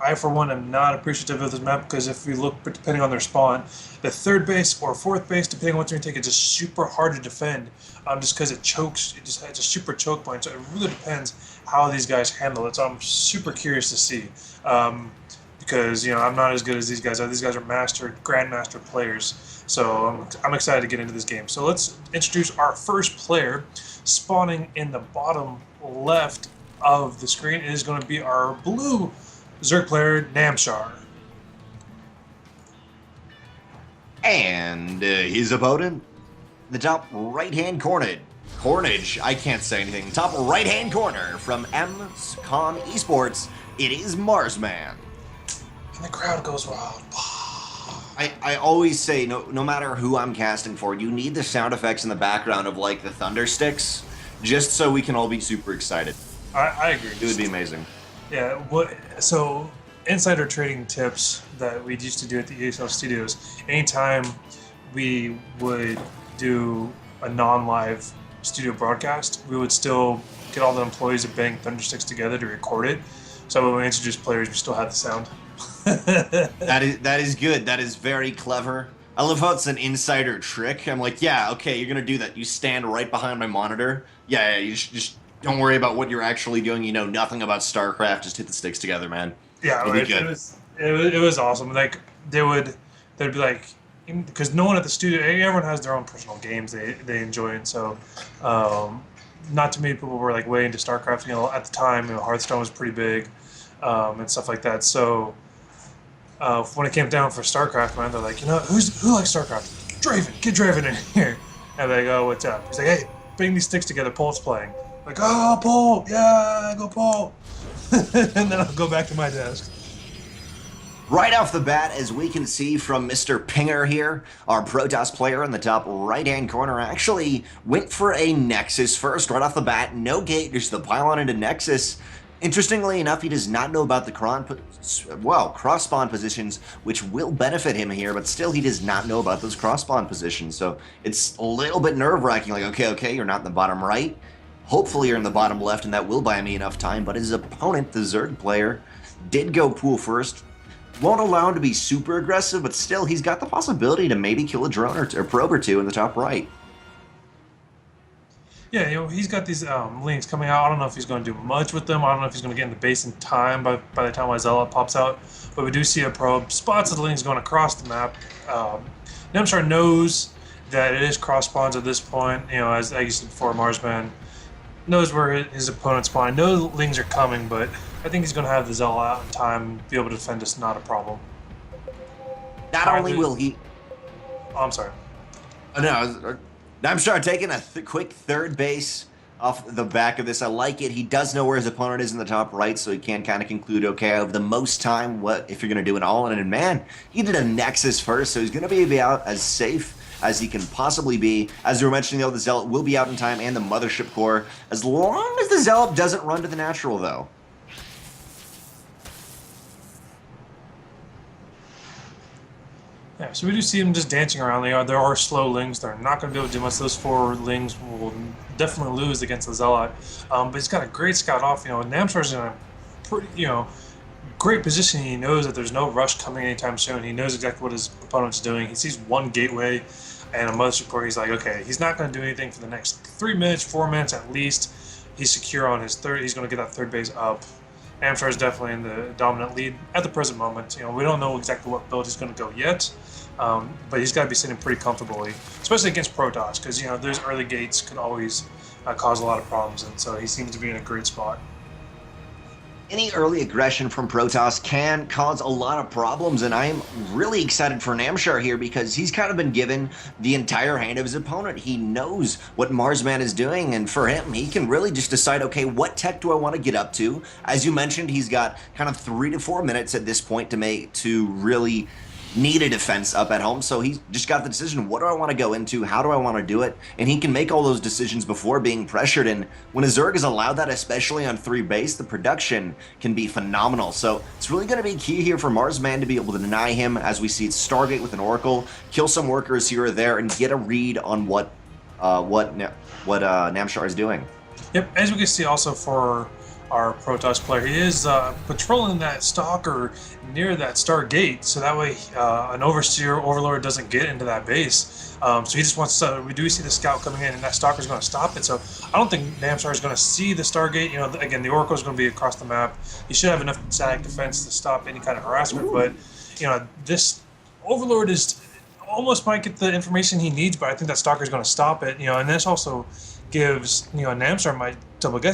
I, for one, am not appreciative of this map because if we look, depending on their spawn, the third base or fourth base, depending on what you take, it's just super hard to defend. Just because it chokes, it's a super choke point. So it really depends how these guys handle it. So I'm super curious to see. Because I'm not as good as these guys are. These guys are grandmaster players. So I'm excited to get into this game. So let's introduce our first player, spawning in the bottom left of the screen. It is going to be our blue Zerg player, Namshar. And his opponent, the top right-hand cornage, I can't say anything, top right-hand corner from MCon Esports, it is Marsman. And the crowd goes wild. I always say, no matter who I'm casting for, you need the sound effects in the background of, like, the thunder sticks, just so we can all be super excited. I agree. It would be amazing. Yeah, so insider trading tips that we used to do at the ESL studios, anytime we would do a non-live studio broadcast, we would still get all the employees to bang thundersticks together to record it. So when we introduce players, we still have the sound. That is good. That is very clever. I love how it's an insider trick. I'm like, yeah, okay, you're gonna do that. You stand right behind my monitor. Yeah, you just don't worry about what you're actually doing. You know nothing about StarCraft. Just hit the sticks together, man. Yeah, It'll be good. It was awesome. Like they'd be like, because no one at the studio, everyone has their own personal games they enjoy, and so not too many people were like way into StarCraft. At the time, Hearthstone was pretty big, and stuff like that. So when it came down for StarCraft, man, they're like, who likes StarCraft? Draven, get Draven in here. And they go, what's up? He's like, hey, bring these sticks together. Paul's playing. Like, oh, Paul, yeah, go Paul. And then I'll go back to my desk. Right off the bat, as we can see from Mr. Pinger here, our Protoss player in the top right-hand corner actually went for a Nexus first. Right off the bat, no gate, just the pylon into Nexus. Interestingly enough, he does not know about the cross-spawn positions, which will benefit him here, but still he does not know about those cross-spawn positions. So it's a little bit nerve-wracking, like, okay, you're not in the bottom right. Hopefully you're in the bottom left, and that will buy me enough time, but his opponent, the Zerg player, did go pool first. Won't allow him to be super aggressive, but still, he's got the possibility to maybe kill a drone or probe or two in the top right. Yeah, he's got these links coming out. I don't know if he's going to do much with them. I don't know if he's going to get in the base in time by the time my Zealot pops out. But we do see a probe. Spots of the links going across the map. Namshar knows that it is cross spawns at this point. As I said before, Marsman knows where his opponent's spawn. I know the lings are coming, but I think he's going to have the Zealot out in time, be able to defend us, not a problem. Not only will he... Oh, I'm sorry. No, Namshar taking a quick third base off the back of this. I like it. He does know where his opponent is in the top right, so he can kind of conclude, okay, I have the most time, what if you're going to do an all-in? And man, he did a Nexus first, so he's going to be out as safe as he can possibly be. As we were mentioning, though, the Zealot will be out in time, and the Mothership Core, as long as the Zealot doesn't run to the natural, though. Yeah, so we do see them just dancing around. There are slow lings. They're not going to be able to do much. Those 4 lings will definitely lose against the Zealot. But he's got a great scout off. Namshar's in a pretty, great position. He knows that there's no rush coming anytime soon. He knows exactly what his opponent's doing. He sees one gateway and a mothership core. He's like, okay, he's not going to do anything for the next 3 minutes, 4 minutes at least. He's secure on his third. He's going to get that third base up. Namshar is definitely in the dominant lead at the present moment. We don't know exactly what build he's going to go yet, but he's got to be sitting pretty comfortably, especially against Protoss, because those early gates can always cause a lot of problems, and so he seems to be in a great spot. Any early aggression from Protoss can cause a lot of problems, and I am really excited for Namshar here because he's kind of been given the entire hand of his opponent. He knows what Marsman is doing, and for him, he can really just decide, okay, what tech do I want to get up to? As you mentioned, he's got kind of 3 to 4 minutes at this point to really need a defense up at home, so he's just got the decision, what do I want to go into, how do I want to do it, and he can make all those decisions before being pressured, and when a Zerg is allowed that, especially on 3 base, the production can be phenomenal, so it's really going to be key here for Marsman to be able to deny him, as we see it's Stargate with an Oracle, kill some workers here or there, and get a read on what Namshar is doing. Yep, as we can see also for our Protoss player. He is patrolling that stalker near that star gate, so that way an overseer overlord doesn't get into that base. So he just wants to. We do see the scout coming in, and that stalker is going to stop it. So I don't think Namshar is going to see the Stargate. You know, again, the Oracle is going to be across the map. He should have enough static defense to stop any kind of harassment. But you know, this overlord is almost might get the information he needs, but I think that stalker is going to stop it. You know, and this also gives Namshar might double guess.